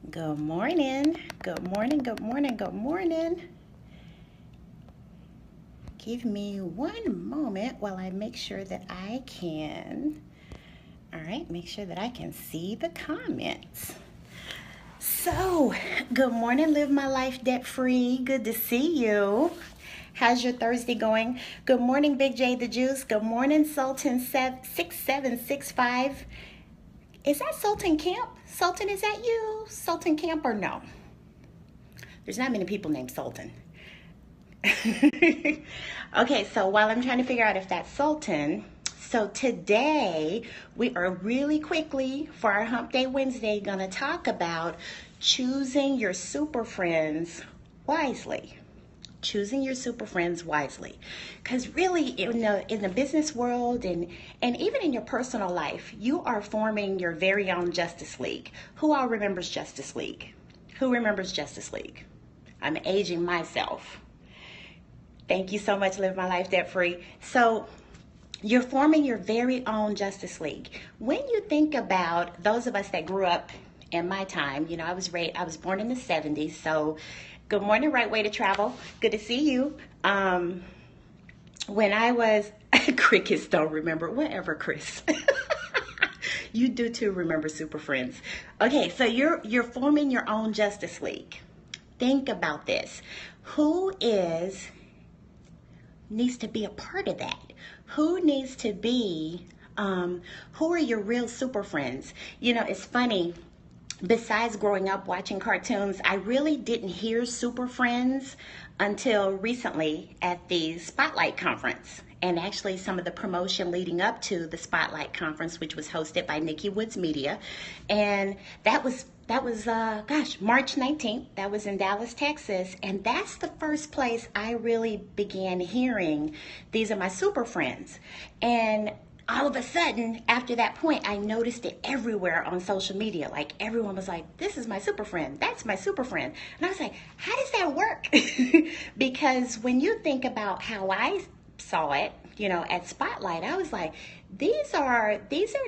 Good morning. Good morning. Good morning. Good morning. Give me one moment while I make sure that I can. All right, make sure that I can see the comments. So, good morning. Live my life debt free. Good to see you. How's your Thursday going? Good morning, Big J the Juice. Good morning, Sultan 6765. Is that Sultan Camp? Sultan, is that you? Sultan Camp or no? There's not many people named Sultan. Okay, so while I'm trying to figure out if that's Sultan, so today we are really quickly for our Hump Day Wednesday going to talk about choosing your super friends wisely. Choosing your super friends wisely, because really in the business world and even in your personal life, you are forming your very own Justice League. Who all remembers Justice League? Who remembers Justice League? I'm aging myself. Thank you so much. Live my life debt free. So you're forming your very own Justice League. When you think about those of us that grew up in my time, I was born in the 70s. So good morning, Right Way to Travel. Good to see you. When I was, crickets don't remember, whatever, Chris. You do too remember Super Friends. Okay, so you're forming your own Justice League. Think about this. Who needs to be a part of that? Who needs to be, who are your real super friends? It's funny, besides growing up watching cartoons, I really didn't hear super friends until recently at the Spotlight Conference. And actually some of the promotion leading up to the Spotlight Conference, which was hosted by Nikki Woods Media. And that was March 19th. That was in Dallas, Texas. And that's the first place I really began hearing, these are my super friends. And all of a sudden, after that point, I noticed it everywhere on social media. Like everyone was like, this is my super friend. That's my super friend. And I was like, how does that work? Because when you think about how I saw it, at Spotlight, I was like, these are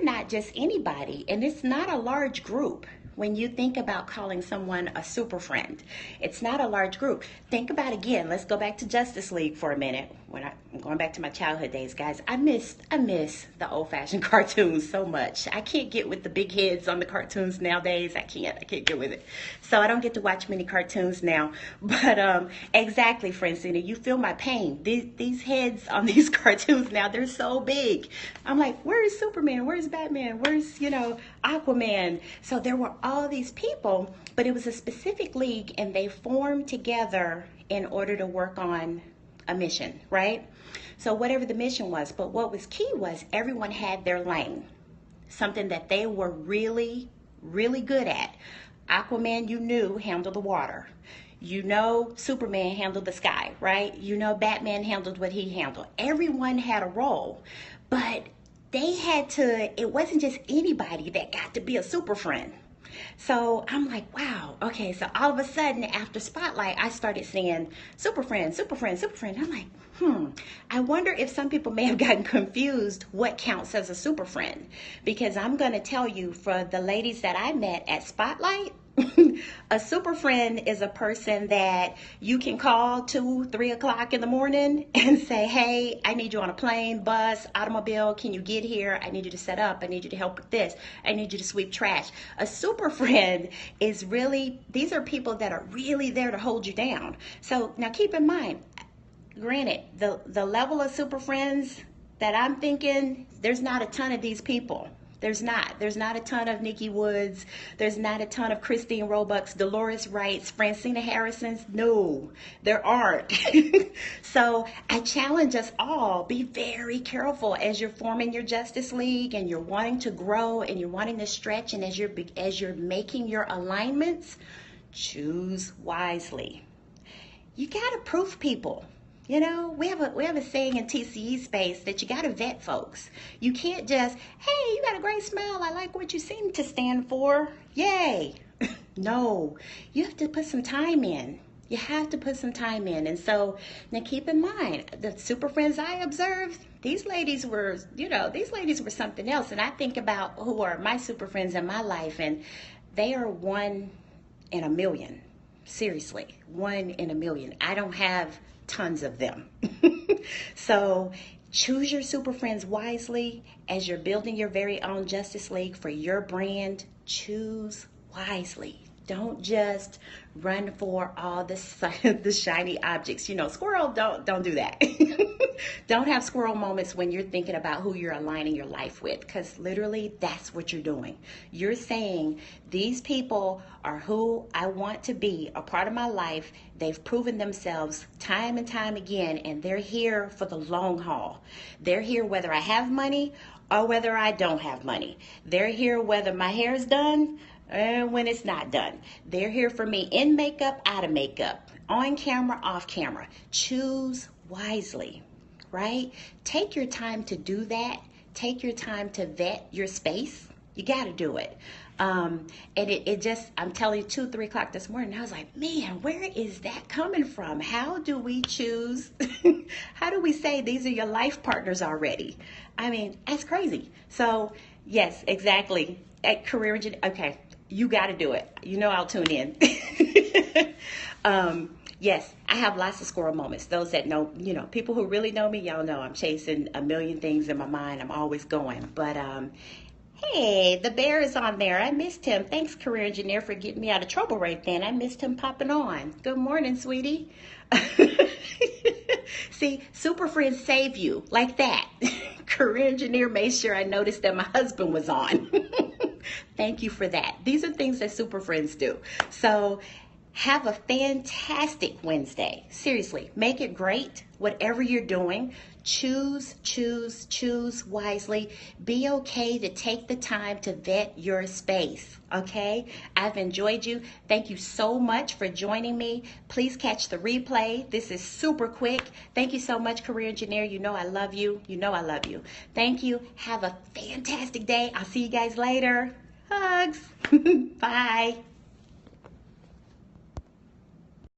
not just anybody, and it's not a large group. When you think about calling someone a super friend, it's not a large group. Think about, again, let's go back to Justice League for a minute. I'm going back to my childhood days, guys. I miss the old-fashioned cartoons so much. I can't get with the big heads on the cartoons nowadays. I can't get with it. So I don't get to watch many cartoons now. But exactly, Francina, you feel my pain. These heads on these cartoons now, they're so big. I'm like, where's Superman? Where's Batman? Where's, Aquaman? So there were all these people, but it was a specific league, and they formed together in order to work on a mission, right? So whatever the mission was, but what was key was everyone had their lane, something that they were really, really good at. Aquaman, handled the water. Superman handled the sky, right? Batman handled what he handled. Everyone had a role, but it wasn't just anybody that got to be a super friend. So I'm like, wow, okay. So all of a sudden, after Spotlight, I started seeing super friend, super friend, super friend. I'm like, I wonder if some people may have gotten confused what counts as a super friend. Because I'm going to tell you, for the ladies that I met at Spotlight, a super friend is a person that you can call 2, 3 o'clock in the morning and say, hey, I need you on a plane, bus, automobile. Can you get here? I need you to set up. I need you to help with this. I need you to sweep trash. A super friend is really, these are people that are really there to hold you down. So now keep in mind, granted, the level of super friends that I'm thinking, there's not a ton of these people. There's not a ton of Nikki Woods. There's not a ton of Christine Roebucks, Dolores Wrights, Francina Harrisons. No, there aren't. So I challenge us all, be very careful as you're forming your Justice League and you're wanting to grow and you're wanting to stretch, and as you're making your alignments, choose wisely. You gotta proof people. We have a saying in TCE space that you gotta vet folks. You can't just, hey, you got a great smile, I like what you seem to stand for, yay. No, you have to put some time in. You have to put some time in. And so now keep in mind, the super friends I observed, these ladies were something else. And I think about who are my super friends in my life, and they are one in a million. Seriously, one in a million. I don't have tons of them. So choose your super friends wisely as you're building your very own Justice League for your brand. Choose wisely. Don't just run for all the shiny objects. You know, squirrel, don't do that. Don't have squirrel moments when you're thinking about who you're aligning your life with, because literally that's what you're doing. You're saying these people are who I want to be, a part of my life. They've proven themselves time and time again, and they're here for the long haul. They're here whether I have money or whether I don't have money. They're here whether my hair's done and when it's not done. They're here for me in makeup, out of makeup, on camera, off camera. Choose wisely, right? Take your time to do that. Take your time to vet your space. You got to do it. And it just, I'm telling you, 2, 3 o'clock this morning, I was like, man, where is that coming from? How do we choose? How do we say these are your life partners already? I mean, that's crazy. So yes, exactly. At Career Engineer, okay, you got to do it. You know, I'll tune in. Yes, I have lots of squirrel moments. Those that know, you know, people who really know me, y'all know I'm chasing a million things in my mind. I'm always going. But hey, the bear is on there. I missed him. Thanks, Career Engineer, for getting me out of trouble right then. I missed him popping on. Good morning, sweetie. See, super friends save you like that. Career Engineer made sure I noticed that my husband was on. Thank you for that. These are things that super friends do. So have a fantastic Wednesday. Seriously, make it great. Whatever you're doing, choose wisely. Be okay to take the time to vet your space, okay? I've enjoyed you. Thank you so much for joining me. Please catch the replay. This is super quick. Thank you so much, Career Engineer. You know I love you. You know I love you. Thank you. Have a fantastic day. I'll see you guys later. Hugs. Bye.